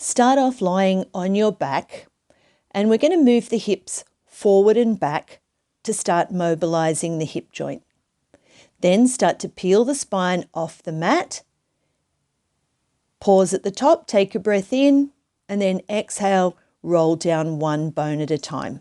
Start off lying on your back, and we're going to move the hips forward and back to start mobilizing the hip joint. Then start to peel the spine off the mat. Pause at the top, take a breath in, and then exhale, roll down one bone at a time,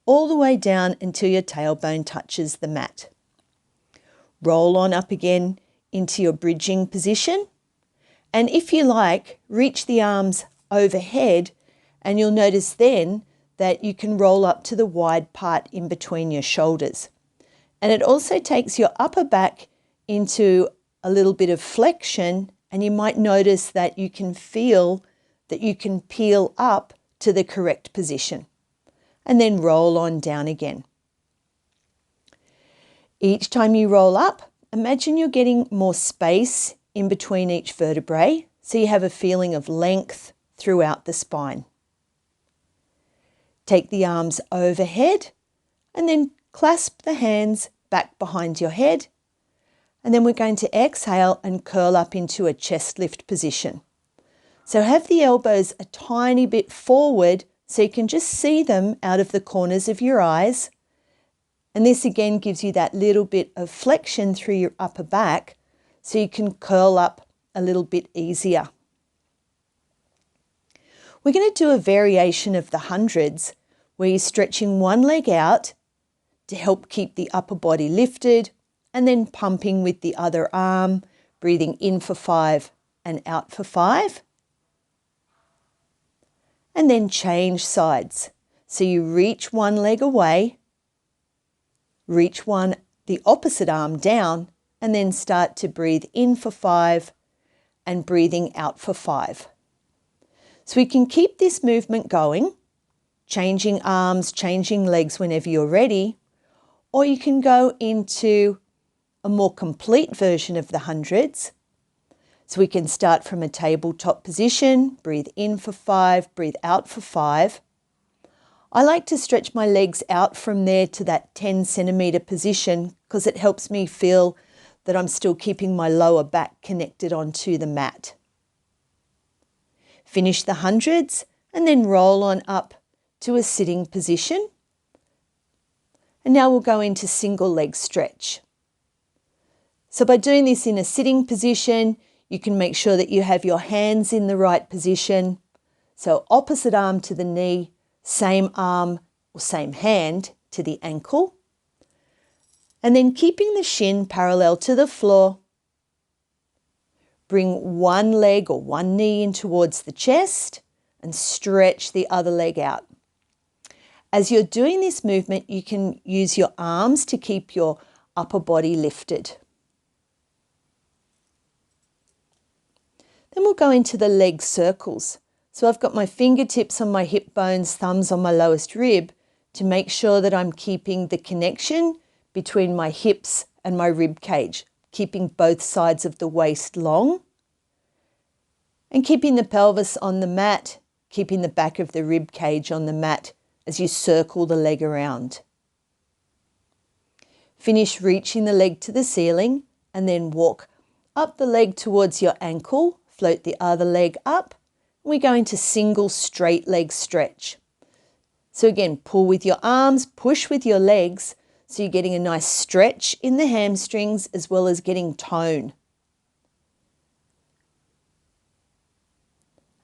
all the way down until your tailbone touches the mat. Roll on up again into your bridging position. And if you like, reach the arms overhead, and you'll notice then that you can roll up to the wide part in between your shoulders. And it also takes your upper back into a little bit of flexion, and you might notice that you can feel that you can peel up to the correct position. And then roll on down again. Each time you roll up, imagine you're getting more space in between each vertebrae, so you have a feeling of length throughout the spine. Take the arms overhead and then clasp the hands back behind your head. And then we're going to exhale and curl up into a chest lift position. So have the elbows a tiny bit forward so you can just see them out of the corners of your eyes. And this again gives you that little bit of flexion through your upper back so you can curl up a little bit easier. We're going to do a variation of the hundreds where you're stretching one leg out to help keep the upper body lifted, and then pumping with the other arm, breathing in for 5 and out for 5. And then change sides. So you reach one leg away, reach the opposite arm down, and then start to breathe in for 5 and breathing out for 5. So we can keep this movement going, changing arms, changing legs whenever you're ready, or you can go into a more complete version of the hundreds. So we can start from a tabletop position, breathe in for 5, breathe out for 5. I like to stretch my legs out from there to that 10 centimeter position because it helps me feel that I'm still keeping my lower back connected onto the mat. Finish the hundreds and then roll on up to a sitting position. And now we'll go into single leg stretch. So by doing this in a sitting position, you can make sure that you have your hands in the right position. So opposite arm to the knee, same arm or same hand to the ankle. And then keeping the shin parallel to the floor. Bring one leg or one knee in towards the chest and stretch the other leg out. As you're doing this movement, you can use your arms to keep your upper body lifted. Then we'll go into the leg circles. So I've got my fingertips on my hip bones, thumbs on my lowest rib to make sure that I'm keeping the connection between my hips and my rib cage, keeping both sides of the waist long and keeping the pelvis on the mat, keeping the back of the rib cage on the mat as you circle the leg around. Finish reaching the leg to the ceiling and then walk up the leg towards your ankle, float the other leg up. We go into single straight leg stretch. So again, pull with your arms, push with your legs, so you're getting a nice stretch in the hamstrings as well as getting tone.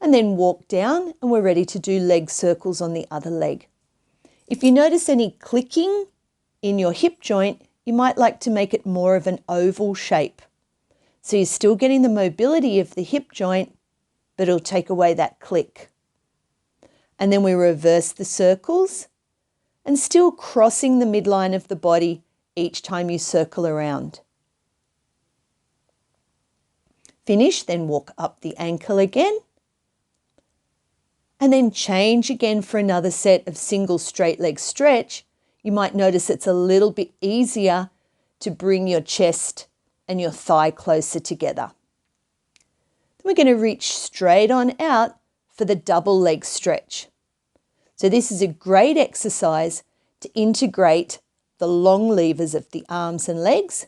And then walk down and we're ready to do leg circles on the other leg. If you notice any clicking in your hip joint, you might like to make it more of an oval shape. So you're still getting the mobility of the hip joint, but it'll take away that click. And then we reverse the circles and still crossing the midline of the body each time you circle around. Finish, then walk up the ankle again. And then change again for another set of single straight leg stretch. You might notice it's a little bit easier to bring your chest and your thigh closer together. Then we're going to reach straight on out for the double leg stretch. So this is a great exercise to integrate the long levers of the arms and legs.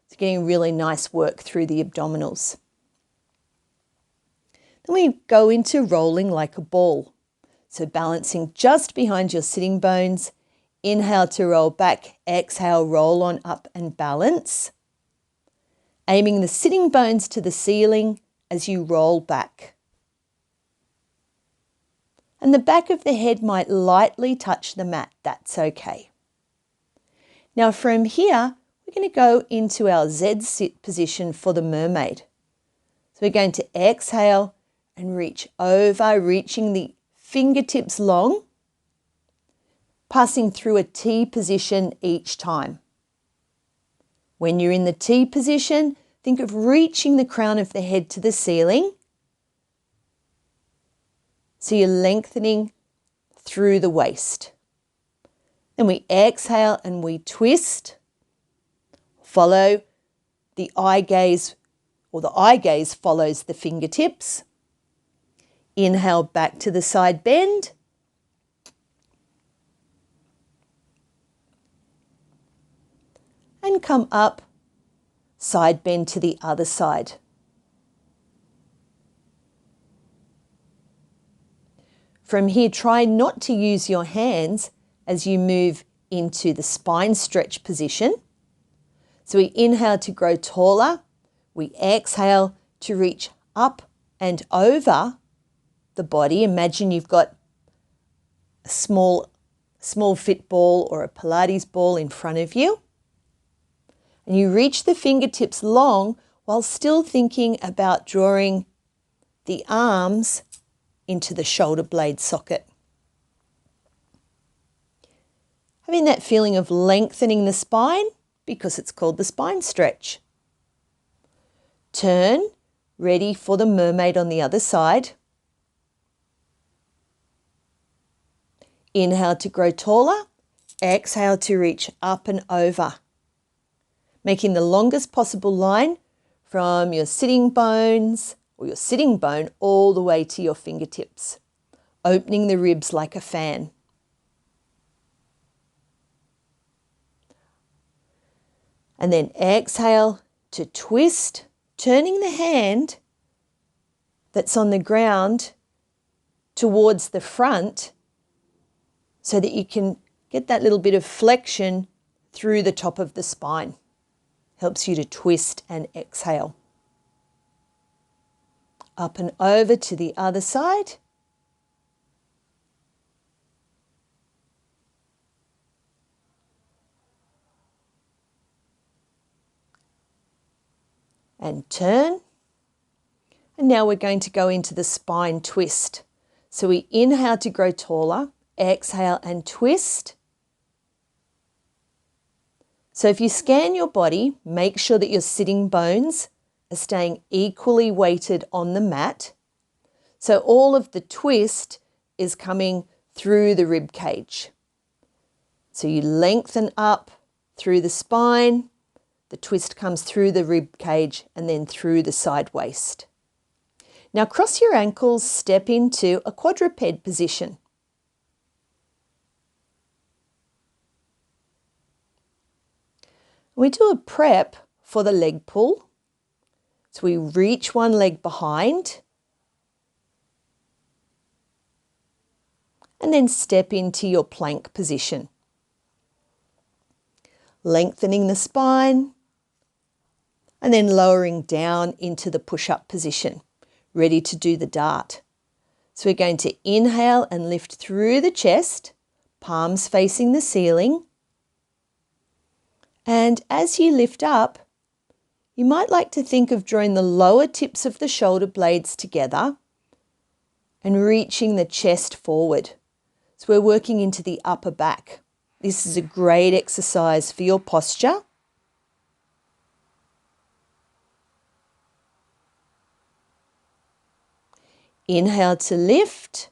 It's getting really nice work through the abdominals. Then we go into rolling like a ball. So balancing just behind your sitting bones. Inhale to roll back, exhale, roll on up and balance. Aiming the sitting bones to the ceiling as you roll back. And the back of the head might lightly touch the mat, that's okay. Now from here, we're going to go into our Z sit position for the mermaid. So we're going to exhale and reach over, reaching the fingertips long, passing through a T position each time. When you're in the T position, think of reaching the crown of the head to the ceiling. So you're lengthening through the waist. Then we exhale and we twist. Follow the eye gaze, or the eye gaze follows the fingertips. Inhale back to the side bend. And come up, side bend to the other side. From here, try not to use your hands as you move into the spine stretch position. So we inhale to grow taller. We exhale to reach up and over the body. Imagine you've got a small fit ball or a Pilates ball in front of you. And you reach the fingertips long while still thinking about drawing the arms into the shoulder blade socket. Having that feeling of lengthening the spine because it's called the spine stretch. Turn, ready for the mermaid on the other side. Inhale to grow taller. Exhale to reach up and over. Making the longest possible line from your sitting bones or your sitting bone all the way to your fingertips, opening the ribs like a fan. And then exhale to twist, turning the hand that's on the ground towards the front so that you can get that little bit of flexion through the top of the spine. Helps you to twist and exhale. Up and over to the other side. And turn. And now we're going to go into the spine twist. So we inhale to grow taller, exhale and twist. So if you scan your body, make sure that your sitting bones are staying equally weighted on the mat. So all of the twist is coming through the rib cage. So you lengthen up through the spine, the twist comes through the rib cage and then through the side waist. Now cross your ankles, step into a quadruped position. We do a prep for the leg pull. So we reach one leg behind and then step into your plank position. Lengthening the spine and then lowering down into the push-up position, ready to do the dart. So we're going to inhale and lift through the chest, palms facing the ceiling. And as you lift up, you might like to think of drawing the lower tips of the shoulder blades together and reaching the chest forward. So we're working into the upper back. This is a great exercise for your posture. Inhale to lift.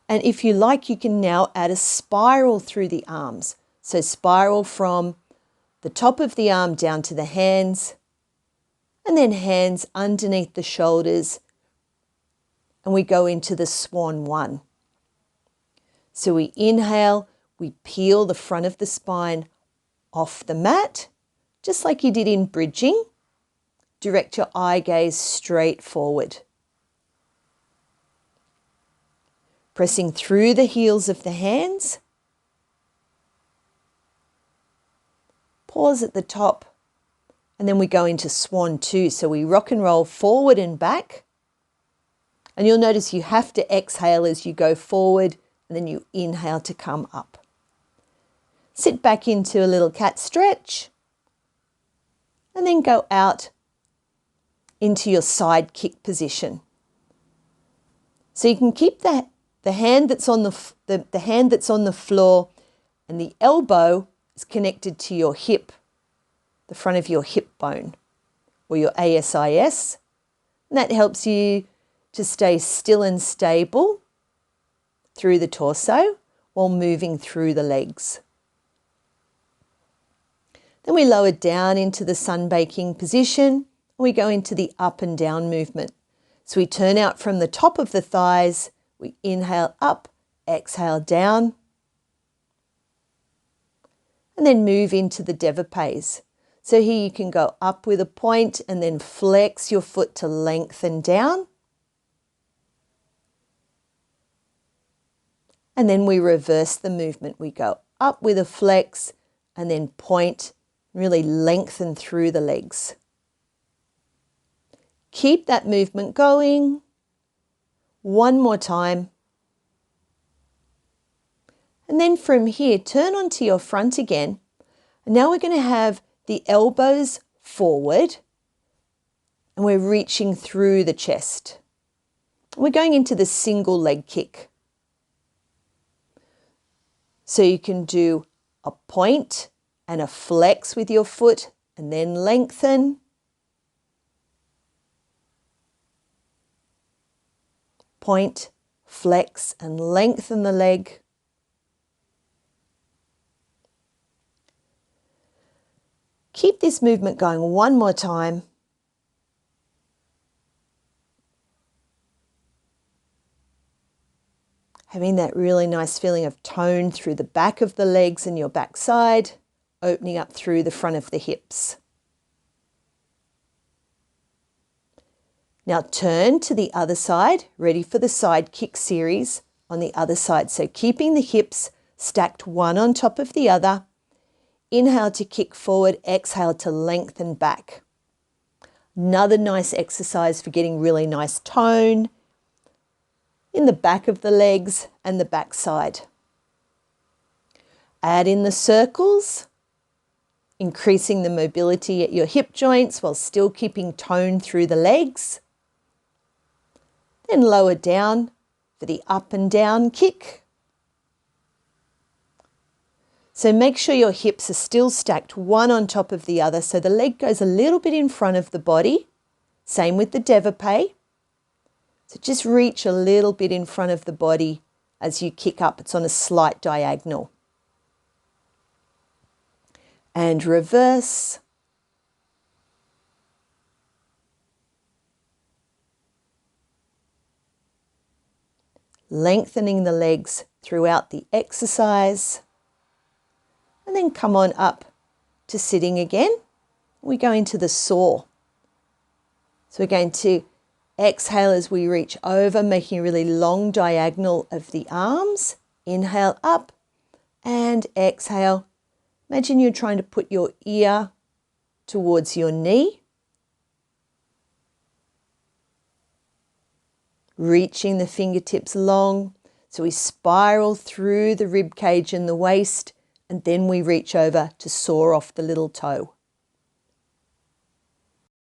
And if you like, you can now add a spiral through the arms. So spiral from the top of the arm down to the hands, and then hands underneath the shoulders. And we go into the Swan One. So we inhale, we peel the front of the spine off the mat, just like you did in bridging. direct your eye gaze straight forward. Pressing through the heels of the hands. Pause at the top. And then we go into Swan 2. So we rock and roll forward and back. And you'll notice you have to exhale as you go forward, and then you inhale to come up. Sit back into a little cat stretch. And then go out into your side kick position. So you can keep the hand that's on the hand that's on the floor, and the elbow is connected to your hip, the front of your hip bone, or your ASIS. And that helps you to stay still and stable through the torso while moving through the legs. Then we lower down into the sunbaking position, and we go into the up and down movement. So we turn out from the top of the thighs, we inhale up, exhale down, and then move into the devapes. So here you can go up with a point and then flex your foot to lengthen down. And then we reverse the movement. We go up with a flex and then point, really lengthen through the legs. Keep that movement going. One more time. And then from here, turn onto your front again. And now we're going to have the elbows forward and we're reaching through the chest. We're going into the single leg kick. So you can do a point and a flex with your foot and then lengthen. Point, flex and lengthen the leg. Keep this movement going one more time. Having that really nice feeling of tone through the back of the legs and your backside, opening up through the front of the hips. Now turn to the other side, ready for the side kick series on the other side. So keeping the hips stacked one on top of the other. Inhale to kick forward, exhale to lengthen back. Another nice exercise for getting really nice tone in the back of the legs and the back side. Add in the circles, increasing the mobility at your hip joints while still keeping tone through the legs. Then lower down for the up and down kick. So make sure your hips are still stacked one on top of the other so the leg goes a little bit in front of the body. Same with the devape. So just reach a little bit in front of the body as you kick up. It's on a slight diagonal. And reverse. Lengthening the legs throughout the exercise. And then come on up to sitting again. We go into the saw. So we're going to exhale as we reach over, making a really long diagonal of the arms. Inhale up and exhale. Imagine you're trying to put your ear towards your knee. Reaching the fingertips long. So we spiral through the rib cage and the waist, and then we reach over to saw off the little toe.